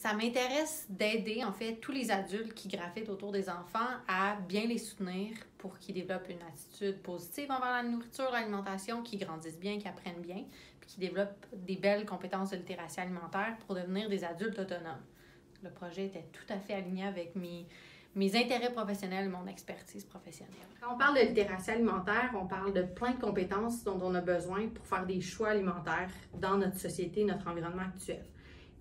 Ça m'intéresse d'aider, en fait, tous les adultes qui gravitent autour des enfants à bien les soutenir pour qu'ils développent une attitude positive envers la nourriture, l'alimentation, qu'ils grandissent bien, qu'ils apprennent bien, puis qu'ils développent des belles compétences de littératie alimentaire pour devenir des adultes autonomes. Le projet était tout à fait aligné avec mes intérêts professionnels, mon expertise professionnelle. Quand on parle de littératie alimentaire, on parle de plein de compétences dont on a besoin pour faire des choix alimentaires dans notre société, notre environnement actuel.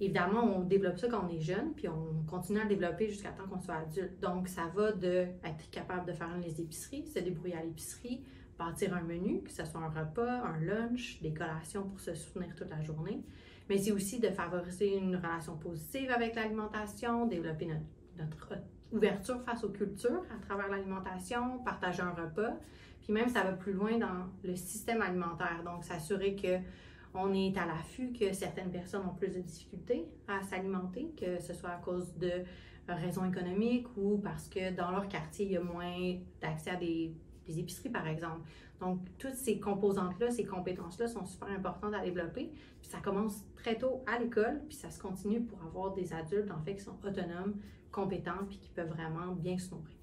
Évidemment, on développe ça quand on est jeune, puis on continue à le développer jusqu'à temps qu'on soit adulte. Donc, ça va d'être capable de faire les épiceries, se débrouiller à l'épicerie, bâtir un menu, que ce soit un repas, un lunch, des collations pour se soutenir toute la journée. Mais c'est aussi de favoriser une relation positive avec l'alimentation, développer notre ouverture face aux cultures à travers l'alimentation, partager un repas. Puis même, ça va plus loin dans le système alimentaire. Donc, s'assurer qu'on est à l'affût que certaines personnes ont plus de difficultés à s'alimenter, que ce soit à cause de raisons économiques ou parce que dans leur quartier, il y a moins d'accès à des épiceries, par exemple. Donc, toutes ces composantes-là, ces compétences-là sont super importantes à développer. Puis ça commence très tôt à l'école, puis ça se continue pour avoir des adultes, en fait, qui sont autonomes, compétents, puis qui peuvent vraiment bien se nourrir.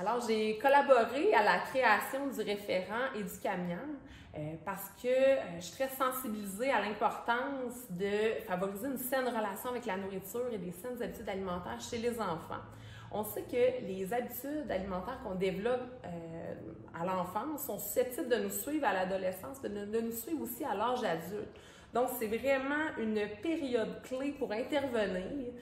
Alors, j'ai collaboré à la création du référent Éducamiam parce que je suis très sensibilisée à l'importance de favoriser une saine relation avec la nourriture et des saines habitudes alimentaires chez les enfants. On sait que les habitudes alimentaires qu'on développe à l'enfance sont susceptibles de nous suivre à l'adolescence, de nous suivre aussi à l'âge adulte. Donc, c'est vraiment une période clé pour intervenir,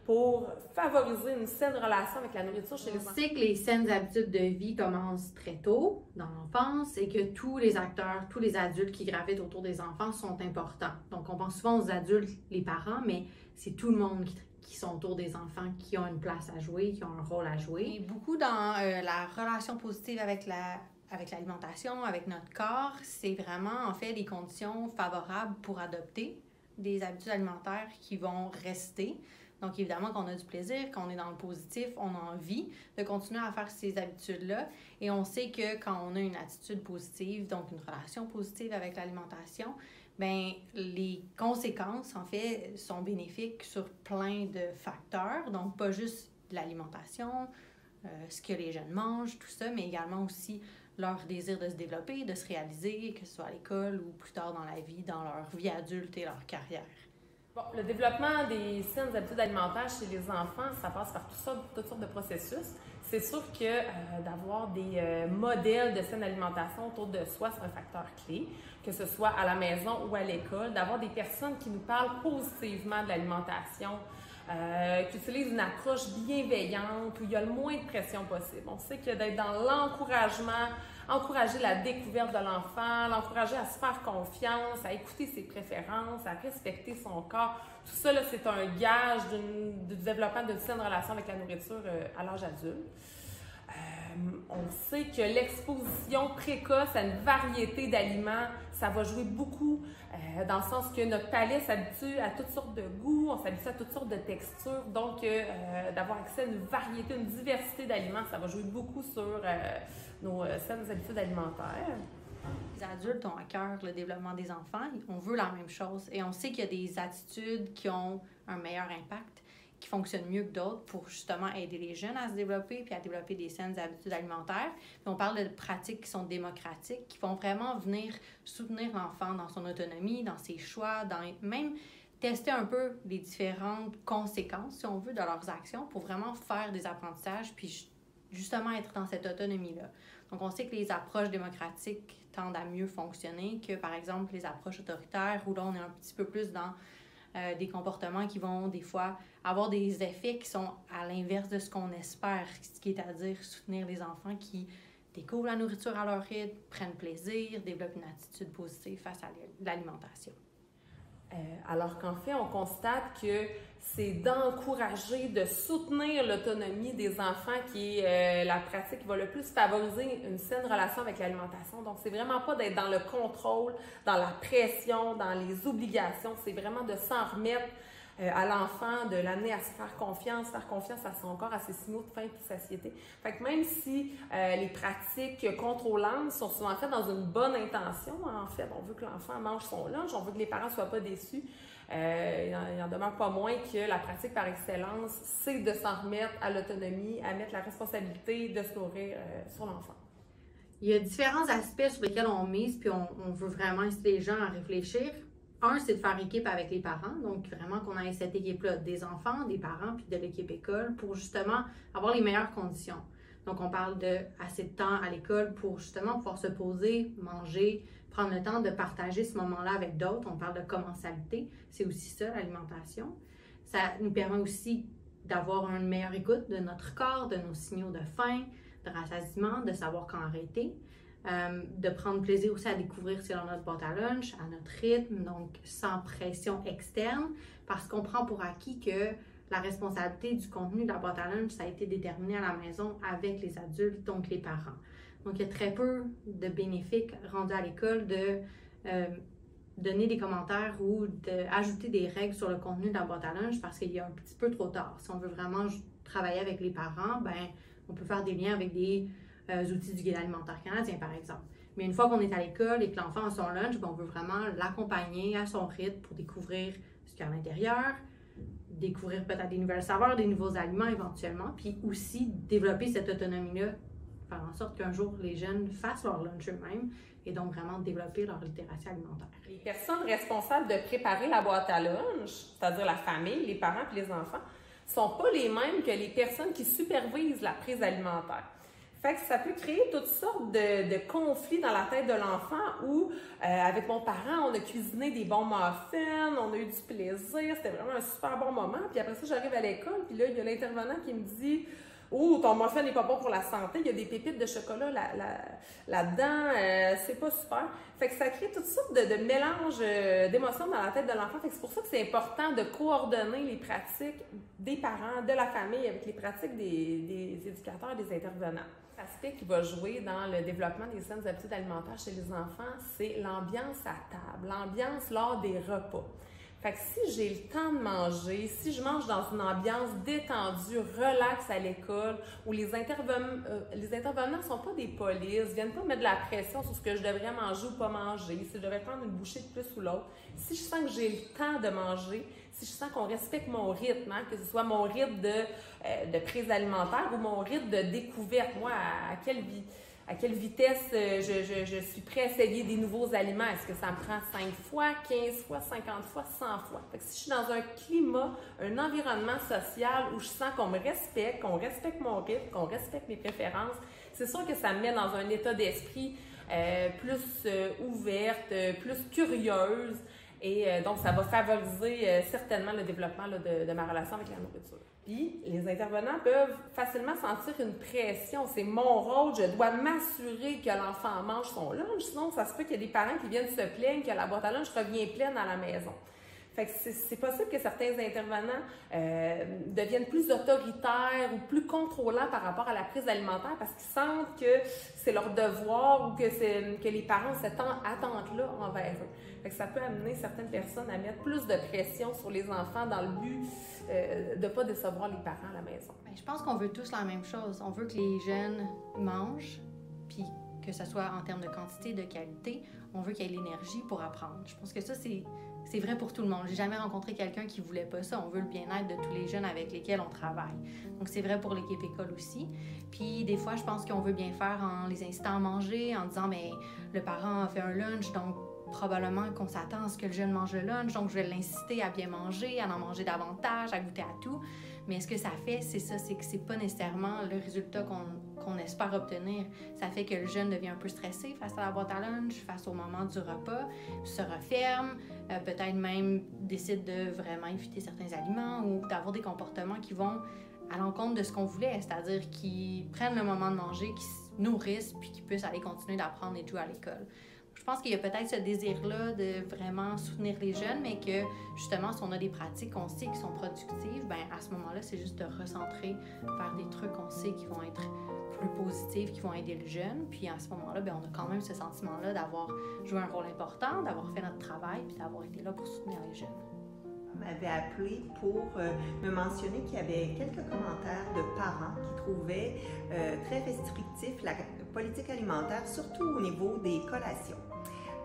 pour favoriser une saine relation avec la nourriture chez les enfants. On sait que les saines habitudes de vie commencent très tôt, dans l'enfance, et que tous les acteurs, tous les adultes qui gravitent autour des enfants sont importants. Donc, on pense souvent aux adultes, les parents, mais c'est tout le monde qui sont autour des enfants, qui ont une place à jouer, qui ont un rôle à jouer. Et beaucoup dans la relation positive avec l'alimentation, avec notre corps, c'est vraiment en fait des conditions favorables pour adopter des habitudes alimentaires qui vont rester. Donc évidemment qu'on a du plaisir, qu'on est dans le positif, on a envie de continuer à faire ces habitudes-là. Et on sait que quand on a une attitude positive, donc une relation positive avec l'alimentation, bien, les conséquences, en fait, sont bénéfiques sur plein de facteurs. Donc, pas juste l'alimentation, ce que les jeunes mangent, tout ça, mais également aussi leur désir de se développer, de se réaliser, que ce soit à l'école ou plus tard dans la vie, dans leur vie adulte et leur carrière. Bon, le développement des saines habitudes alimentaires chez les enfants, ça passe par toutes sortes de processus. C'est sûr que d'avoir des modèles de saine alimentation autour de soi, c'est un facteur clé, que ce soit à la maison ou à l'école, d'avoir des personnes qui nous parlent positivement de l'alimentation, qui utilisent une approche bienveillante, où il y a le moins de pression possible. On sait que d'être dans l'encouragement, encourager la découverte de l'enfant, l'encourager à se faire confiance, à écouter ses préférences, à respecter son corps, tout ça, c'est un gage du développement d'une saine relation avec la nourriture à l'âge adulte. On sait que l'exposition précoce à une variété d'aliments, ça va jouer beaucoup dans le sens que notre palais s'habitue à toutes sortes de goûts, on s'habitue à toutes sortes de textures. Donc, d'avoir accès à une variété, une diversité d'aliments, ça va jouer beaucoup sur nos saines habitudes alimentaires. Les adultes ont à cœur le développement des enfants. On veut la même chose. Et on sait qu'il y a des attitudes qui ont un meilleur impact, qui fonctionnent mieux que d'autres pour justement aider les jeunes à se développer puis à développer des saines habitudes alimentaires. Puis on parle de pratiques qui sont démocratiques, qui vont vraiment venir soutenir l'enfant dans son autonomie, dans ses choix, même tester un peu les différentes conséquences, si on veut, de leurs actions pour vraiment faire des apprentissages puis justement être dans cette autonomie-là. Donc, on sait que les approches démocratiques tendent à mieux fonctionner que, par exemple, les approches autoritaires où là, on est un petit peu plus dans des comportements qui vont des fois avoir des effets qui sont à l'inverse de ce qu'on espère, ce qui est à dire soutenir les enfants qui découvrent la nourriture à leur rythme, prennent plaisir, développent une attitude positive face à l'alimentation. Alors qu'en fait, on constate que c'est d'encourager, de soutenir l'autonomie des enfants qui est la pratique qui va le plus favoriser une saine relation avec l'alimentation. Donc, c'est vraiment pas d'être dans le contrôle, dans la pression, dans les obligations. C'est vraiment de s'en remettre à l'enfant, de l'amener à se faire confiance à son corps, à ses signaux de faim et de satiété. Fait que même si les pratiques contrôlantes sont souvent faites dans une bonne intention, en fait, on veut que l'enfant mange son lunch, on veut que les parents ne soient pas déçus, il en demeure pas moins que la pratique par excellence, c'est de s'en remettre à l'autonomie, à mettre la responsabilité de se nourrir sur l'enfant. Il y a différents aspects sur lesquels on mise, puis on veut vraiment inciter les gens à réfléchir. Un, c'est de faire équipe avec les parents, donc vraiment qu'on ait cette équipe-là des enfants, des parents, puis de l'équipe école pour justement avoir les meilleures conditions. Donc, on parle de assez de temps à l'école pour justement pouvoir se poser, manger, prendre le temps de partager ce moment-là avec d'autres. On parle de commensalité, c'est aussi ça, l'alimentation. Ça nous permet aussi d'avoir une meilleure écoute de notre corps, de nos signaux de faim, de rassasiement, de savoir quand arrêter. De prendre plaisir aussi à découvrir selon notre boîte à lunch, à notre rythme, donc sans pression externe, parce qu'on prend pour acquis que la responsabilité du contenu de la boîte à lunch, ça a été déterminé à la maison avec les adultes, donc les parents. Donc, il y a très peu de bénéfiques rendus à l'école de donner des commentaires ou d'ajouter des règles sur le contenu de la boîte à lunch parce qu'il y a un petit peu trop tard. Si on veut vraiment travailler avec les parents, ben on peut faire des liens avec des outils du Guide alimentaire canadien, par exemple. Mais une fois qu'on est à l'école et que l'enfant a son lunch, ben on veut vraiment l'accompagner à son rythme pour découvrir ce qu'il y a à l'intérieur, découvrir peut-être des nouvelles saveurs, des nouveaux aliments éventuellement, puis aussi développer cette autonomie-là, faire en sorte qu'un jour les jeunes fassent leur lunch eux-mêmes et donc vraiment développer leur littératie alimentaire. Les personnes responsables de préparer la boîte à lunch, c'est-à-dire la famille, les parents et les enfants, ne sont pas les mêmes que les personnes qui supervisent la prise alimentaire. Fait que ça peut créer toutes sortes de conflits dans la tête de l'enfant où, avec mon parent, on a cuisiné des bons muffins, on a eu du plaisir, c'était vraiment un super bon moment. Puis après ça, j'arrive à l'école, puis là, il y a l'intervenant qui me dit « Oh, ton muffin n'est pas bon pour la santé, il y a des pépites de chocolat là-dedans, c'est pas super. » Fait que ça crée toutes sortes de mélanges d'émotions dans la tête de l'enfant. Fait que c'est pour ça que c'est important de coordonner les pratiques des parents, de la famille, avec les pratiques des éducateurs et des intervenants. L'aspect qui va jouer dans le développement des saines habitudes alimentaires chez les enfants, c'est l'ambiance à table, l'ambiance lors des repas. Fait que si j'ai le temps de manger, si je mange dans une ambiance détendue, relaxe à l'école, où les intervenants ne sont pas des polices, viennent pas mettre de la pression sur ce que je devrais manger ou pas manger, si je devrais prendre une bouchée de plus ou l'autre, si je sens que j'ai le temps de manger, si je sens qu'on respecte mon rythme, hein, que ce soit mon rythme de prise alimentaire ou mon rythme de découverte, moi, à quelle vitesse je suis prêt à essayer des nouveaux aliments. Est-ce que ça me prend 5 fois, 15 fois, 50 fois, 100 fois? Fait que si je suis dans un climat, un environnement social où je sens qu'on me respecte, qu'on respecte mon rythme, qu'on respecte mes préférences, c'est sûr que ça me met dans un état d'esprit plus ouverte, plus curieuse. Et donc, ça va favoriser certainement le développement là, de ma relation avec la nourriture. Puis, les intervenants peuvent facilement sentir une pression. C'est mon rôle, je dois m'assurer que l'enfant mange son lunch. Sinon, ça se peut qu'il y ait des parents qui viennent se plaindre que la boîte à lunch revient pleine à la maison. Fait que c'est possible que certains intervenants deviennent plus autoritaires ou plus contrôlants par rapport à la prise alimentaire parce qu'ils sentent que c'est leur devoir ou que les parents ont cette attente-là envers eux. Fait que ça peut amener certaines personnes à mettre plus de pression sur les enfants dans le but de ne pas décevoir les parents à la maison. Bien, je pense qu'on veut tous la même chose. On veut que les jeunes mangent, puis que ce soit en termes de quantité, de qualité, on veut qu'il y ait l'énergie pour apprendre. Je pense que ça, c'est vrai pour tout le monde. J'ai jamais rencontré quelqu'un qui voulait pas ça. On veut le bien-être de tous les jeunes avec lesquels on travaille. Donc, c'est vrai pour l'équipe école aussi. Puis, des fois, je pense qu'on veut bien faire en les incitant à manger, en disant, mais le parent a fait un lunch, donc probablement qu'on s'attend à ce que le jeune mange le lunch, donc je vais l'inciter à bien manger, à en manger davantage, à goûter à tout. Mais ce que ça fait, c'est ça, c'est que c'est pas nécessairement le résultat qu'on espère obtenir. Ça fait que le jeune devient un peu stressé face à la boîte à lunch, face au moment du repas, se referme, peut-être même décide de vraiment éviter certains aliments ou d'avoir des comportements qui vont à l'encontre de ce qu'on voulait, c'est-à-dire qu'ils prennent le moment de manger, qu'ils se nourrissent, puis qu'ils puissent aller continuer d'apprendre et de jouer à l'école. Je pense qu'il y a peut-être ce désir-là de vraiment soutenir les jeunes, mais que justement, si on a des pratiques qu'on sait qui sont productives, bien à ce moment-là, c'est juste de recentrer vers des trucs qu'on sait qui vont être plus positifs, qui vont aider le jeune. Puis à ce moment-là, bien, on a quand même ce sentiment-là d'avoir joué un rôle important, d'avoir fait notre travail, puis d'avoir été là pour soutenir les jeunes. m'avait appelé pour me mentionner qu'il y avait quelques commentaires de parents qui trouvaient très restrictif la politique alimentaire, surtout au niveau des collations.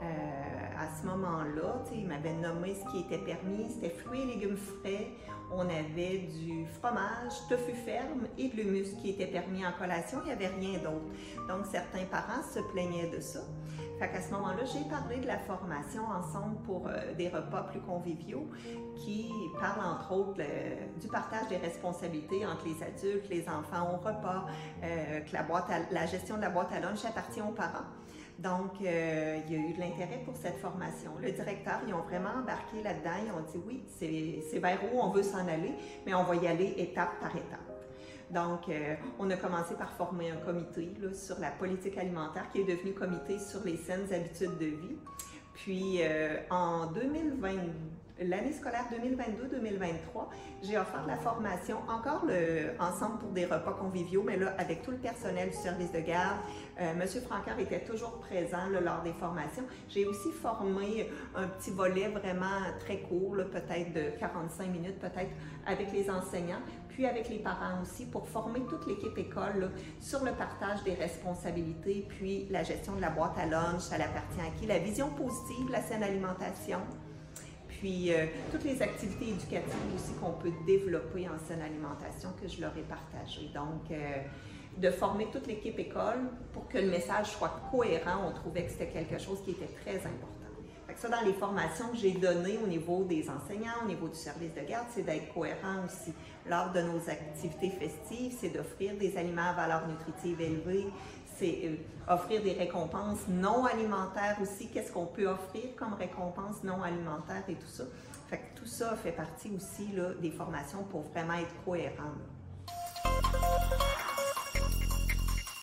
À ce moment-là, il m'avait nommé ce qui était permis, c'était fruits et légumes frais, on avait du fromage, tofu ferme et de l'hummus qui était permis en collation, il n'y avait rien d'autre. Donc certains parents se plaignaient de ça. Fait qu'à ce moment-là, j'ai parlé de la formation ensemble pour des repas plus conviviaux qui parlent entre autres du partage des responsabilités entre les adultes, les enfants au repas, que la gestion de la boîte à lunch appartient aux parents. Donc, il y a eu de l'intérêt pour cette formation. Le directeur, ils ont vraiment embarqué là-dedans. Ils ont dit oui, c'est vers où on veut s'en aller, mais on va y aller étape par étape. Donc, on a commencé par former un comité là, sur la politique alimentaire qui est devenu comité sur les saines habitudes de vie. Puis, en 2020, l'année scolaire 2022-2023, j'ai offert la formation, encore ensemble pour des repas conviviaux, mais là, avec tout le personnel du service de garde. Monsieur Francard était toujours présent là, lors des formations. J'ai aussi formé un petit volet vraiment très court, peut-être de 45 minutes, peut-être avec les enseignants, puis avec les parents aussi, pour former toute l'équipe école là, sur le partage des responsabilités, puis la gestion de la boîte à lunch, ça l'appartient à qui, la vision positive de la saine alimentation. Puis, toutes les activités éducatives aussi qu'on peut développer en saine alimentation que je leur ai partagées. Donc, de former toute l'équipe école pour que le message soit cohérent, on trouvait que c'était quelque chose qui était très important. Fait que ça, dans les formations que j'ai données au niveau des enseignants, au niveau du service de garde, c'est d'être cohérent aussi. Lors de nos activités festives, c'est d'offrir des aliments à valeur nutritive élevée, c'est offrir des récompenses non alimentaires aussi. Qu'est-ce qu'on peut offrir comme récompense non alimentaire et tout ça. Fait que tout ça fait partie aussi là, des formations pour vraiment être cohérent. Là.